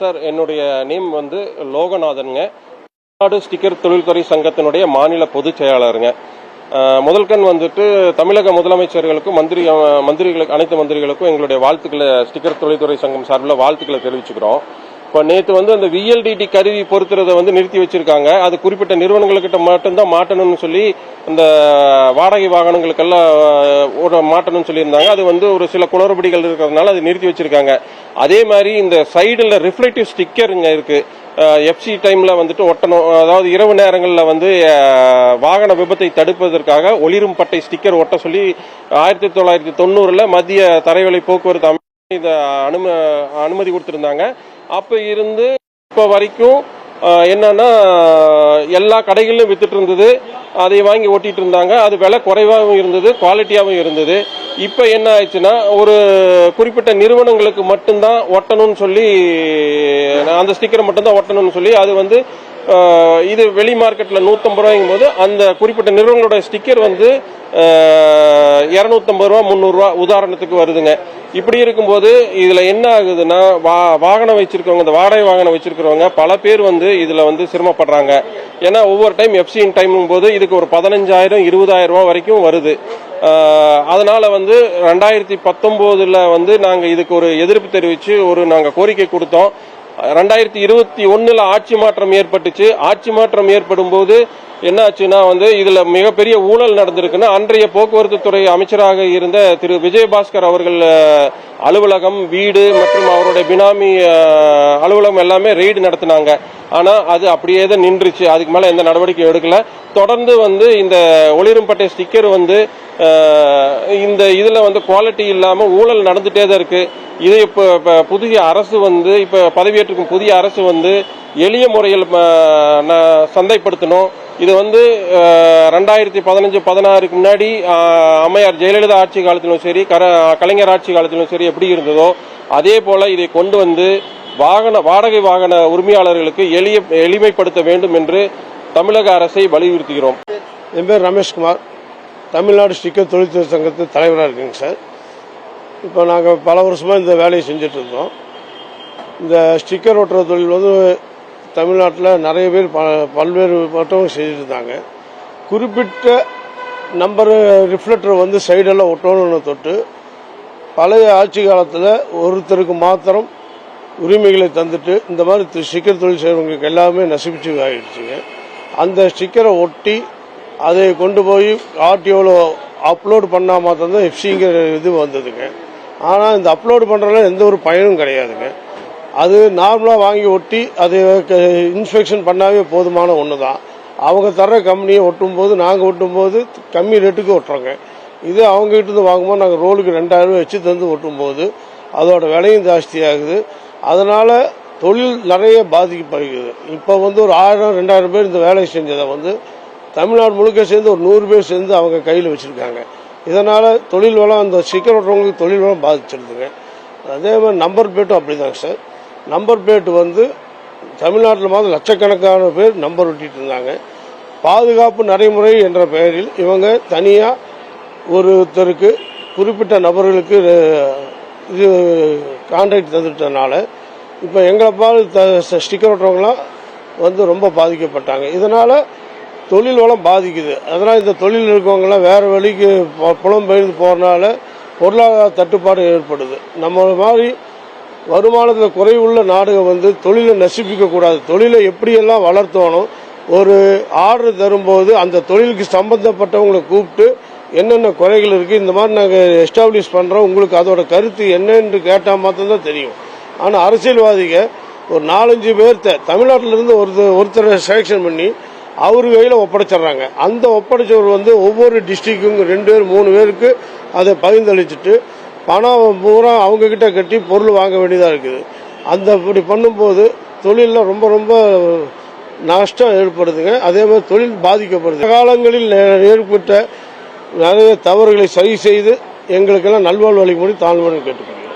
Sir, என்னுடைய name வந்து லோகநாதனுங்க. Tamil Nadu sticker தொழில்துறை சங்கத்தினுடைய மாநில பொதுச் செயலாளருங்க. முதல்கண் வந்துட்டு தமிழக முதலமைச்சர்களுக்கும் மந்திரிகளுக்கு அனைத்து மந்திரிகளுக்கும் எங்களுடைய வாழ்த்துக்களை ஸ்டிக்கர் தொழில்துறை சங்கம் சார்பில் வாழ்த்துக்களை தெரிவிச்சுக்கிறோம். இப்போ நேற்று வந்து அந்த VLDT கருவி பொறுத்துறதை வந்து நிறுத்தி வச்சிருக்காங்க. அது குறிப்பிட்ட நிறுவனங்கள்கிட்ட மட்டும்தான் மாட்டணும்னு சொல்லி அந்த வாடகை வாகனங்களுக்கெல்லாம் மாட்டணும்னு சொல்லியிருந்தாங்க. அது வந்து ஒரு சில குளறுபடிகள் இருக்கிறதுனால அது நிறுத்தி வச்சிருக்காங்க. அதே மாதிரி இந்த சைடில் ரிஃப்ளெக்டிவ் ஸ்டிக்கருங்க இருக்கு. FC டைம்ல வந்துட்டு ஒட்டணும், அதாவது இரவு நேரங்களில் வந்து வாகன விபத்தை தடுப்பதற்காக ஒளிரும் பட்டை ஸ்டிக்கர் ஒட்ட சொல்லி 1990 மத்திய தரைவழி போக்குவரத்து அமைப்பு இதை அனுமதி கொடுத்திருந்தாங்க. அப்ப இருந்து இப்ப வரைக்கும் என்னன்னா எல்லா கடைகளிலும் வித்துட்டு இருந்தது. அதை வாங்கி ஓட்டிட்டு இருந்தாங்க. அது விலை குறைவாகவும் இருந்தது, குவாலிட்டியாகவும் இருந்தது. இப்ப என்ன ஆயிடுச்சுன்னா, ஒரு குறிப்பிட்ட நிறுவனங்களுக்கு மட்டும்தான் ஒட்டணும்னு சொல்லி, அந்த ஸ்டிக்கரை மட்டும்தான் ஒட்டணும்னு சொல்லி, அது வந்து இது வெளி மார்க்கெட்ல 150 ரூபாய்க்கும் போது அந்த குறிப்பிட்ட நிறுவனங்களோட ஸ்டிக்கர் வந்து 250 ரூபா 300 ரூபா உதாரணத்துக்கு வருதுங்க. இப்படி இருக்கும்போது இதுல என்ன ஆகுதுன்னா, வாகனம் வச்சிருக்கவங்க, இந்த வாடகை வாகனம் வச்சிருக்கிறவங்க பல பேர் வந்து இதுல வந்து சிரமப்படுறாங்க. ஏன்னா ஒவ்வொரு டைம் FC டைம் போது இதுக்கு ஒரு 15,000 20,000 ரூபாய் வரைக்கும் வருது. அதனால வந்து 2019 வந்து நாங்க இதுக்கு ஒரு எதிர்ப்பு தெரிவிச்சு நாங்க கோரிக்கை கொடுத்தோம். 2021 ஆட்சி மாற்றம் ஏற்பட்டுச்சு. ஆட்சி மாற்றம் ஏற்படும் போது என்ன ஆச்சுன்னா வந்து இதுல மிகப்பெரிய ஊழல் நடந்திருக்குன்னா, அன்றைய போக்குவரத்து துறை அமைச்சராக இருந்த திரு விஜயபாஸ்கர் அவர்கள் அலுவலகம், வீடு மற்றும் அவருடைய பினாமி அலுவலகம் எல்லாமே ரெய்டு நடத்தினாங்க. ஆனா அது அப்படியே தான் நின்றுச்சு. அதுக்கு மேல எந்த நடவடிக்கையும் எடுக்கல. தொடர்ந்து வந்து இந்த ஒளிரும் பட்டை ஸ்டிக்கர் வந்து இந்த இதுல வந்து குவாலிட்டி இல்லாம ஊழல் நடந்துட்டே தான் இருக்கு. இதை இப்ப புதிய அரசு வந்து இப்ப பதவியேற்றிருக்கும் புதிய அரசு வந்து எளிய முறையில் சந்தைப்படுத்தணும். இது வந்து 2015-16 முன்னாடி அம்மையார் ஜெயலலிதா ஆட்சி காலத்திலும் சரி, கலைஞர் ஆட்சி காலத்திலும் சரி எப்படி இருந்ததோ அதே போல இதை கொண்டு வந்து வாடகை வாகன உரிமையாளர்களுக்கு எளிமைப்படுத்த வேண்டும் என்று தமிழக அரசை வலியுறுத்துகிறோம். என் பேர் ரமேஷ்குமார், தமிழ்நாடு ஸ்டிக்கர் தொழில்துறை சங்கத்தின் தலைவராக இருக்குங்க சார். இப்போ நாங்கள் பல வருஷமாக இந்த வேலையை செஞ்சுட்டு இருந்தோம். இந்த ஸ்டிக்கர் ஒட்டுற தொழில் வந்து தமிழ்நாட்டில் நிறைய பேர் பல்வேறு மற்றவங்க செஞ்சுட்டு இருந்தாங்க. குறிப்பிட்ட நம்பரு ரிஃப்ளெக்டர் வந்து சைடெல்லாம் ஒட்டணும்னு தொட்டு பழைய ஆட்சி காலத்தில் ஒருத்தருக்கு மாத்திரம் உரிமைகளை தந்துட்டு இந்த மாதிரி ஸ்டிக்கர் தொழில் செய்கிறவங்களுக்கு எல்லாமே நசிப்பிச்சு ஆகிடுச்சுங்க. அந்த ஸ்டிக்கரை ஒட்டி அதை கொண்டு போய் RTOவில் அப்லோடு பண்ணால் மாத்திரம்தான் FCங்கிற இது வந்ததுங்க. ஆனால் இந்த அப்லோடு பண்ணுறதுல எந்த ஒரு பயனும் கிடையாதுங்க. அது நார்மலாக வாங்கி ஒட்டி அதை இன்ஸ்பெக்ஷன் பண்ணாவே போதுமான ஒன்று தான். அவங்க தர கம்பெனியை ஒட்டும்போது, நாங்கள் ஒட்டும்போது கம்மி ரேட்டுக்கு ஒட்டுறோங்க. இது அவங்ககிட்ட வாங்கும்போது நாங்கள் ரோலுக்கு 2,000 ரூபாய் வச்சு தந்து ஒட்டும்போது அதோட விலையும் ஜாஸ்தியாகுது. அதனால் தொழில் நிறைய பாதிக்கப்படுகிறது. இப்போ வந்து ஒரு 1000-2000 பேர் இந்த வேலையை செஞ்சதை வந்து தமிழ்நாடு முழுக்க சேர்ந்து ஒரு 100 பேர் சேர்ந்து அவங்க கையில் வச்சுருக்காங்க. இதனால் தொழில் வளம், அந்த ஸ்டிக்கர் ஓட்டுறவங்களுக்கு தொழில் வளம் பாதிச்சிருதுங்க. அதே மாதிரி நம்பர் பிளேட்டும் அப்படிதாங்க சார். நம்பர் பிளேட் வந்து தமிழ்நாட்டில் மாதிரி லட்சக்கணக்கான பேர் நம்பர் ஒட்டிட்டு இருந்தாங்க. பாதுகாப்பு நடைமுறை என்ற பெயரில் இவங்க தனியாக ஒருத்தருக்கு குறிப்பிட்ட நபர்களுக்கு இது கான்ட்ராக்ட் தந்துட்டதுனால இப்போ எங்களை பால் ஸ்டிக்கர் ஓட்டுறவங்களாம் வந்து ரொம்ப பாதிக்கப்பட்டாங்க. இதனால் தொழில் வளம் பாதிக்குது. அதனால் இந்த தொழில் இருக்கவங்களாம் வேறு வழிக்கு புலம்பெயர்ந்து போகிறனால பொருளாதார தட்டுப்பாடு ஏற்படுது. நம்ம மாதிரி வருமானத்தில் குறைவுள்ள நாடுகள் வந்து தொழிலை நசிப்பிக்கக்கூடாது. தொழிலை எப்படியெல்லாம் வளர்த்தோணும், ஒரு ஆர்டர் தரும்போது அந்த தொழிலுக்கு சம்பந்தப்பட்டவங்களை கூப்பிட்டு என்னென்ன குறைகள் இருக்குது, இந்த மாதிரி நாங்கள் எஸ்டாப்ளிஷ் பண்ணுறோம், உங்களுக்கு அதோட கருத்து என்னன்னு கேட்டால் மாத்திரம்தான் தெரியும். ஆனால் அரசியல்வாதிகள் ஒரு 4-5 பேர்த்த தமிழ்நாட்டிலிருந்து ஒருத்தரை செலெக்ஷன் பண்ணி அவர் கையில் ஒப்படைச்சிட்றாங்க. அந்த ஒப்படைச்சவர் வந்து ஒவ்வொரு டிஸ்ட்ரிக்டும் 2 பேர் 3 பேருக்கு அதை பகிர்ந்தளிச்சுட்டு பணம் பூரா அவங்கக்கிட்ட கட்டி பொருள் வாங்க வேண்டியதாக இருக்குது. இப்படி பண்ணும்போது தொழிலில் ரொம்ப ரொம்ப நஷ்டம் ஏற்படுதுங்க. அதே மாதிரி தொழில் பாதிக்கப்படுது. காலங்களில் ஏற்பட்ட நிறைய தவறுகளை சரி செய்து எங்களுக்கெல்லாம் நல்வாழ்வு அளிக்கும்படி தாழ்வுடன் கேட்டுக்கிறேன்.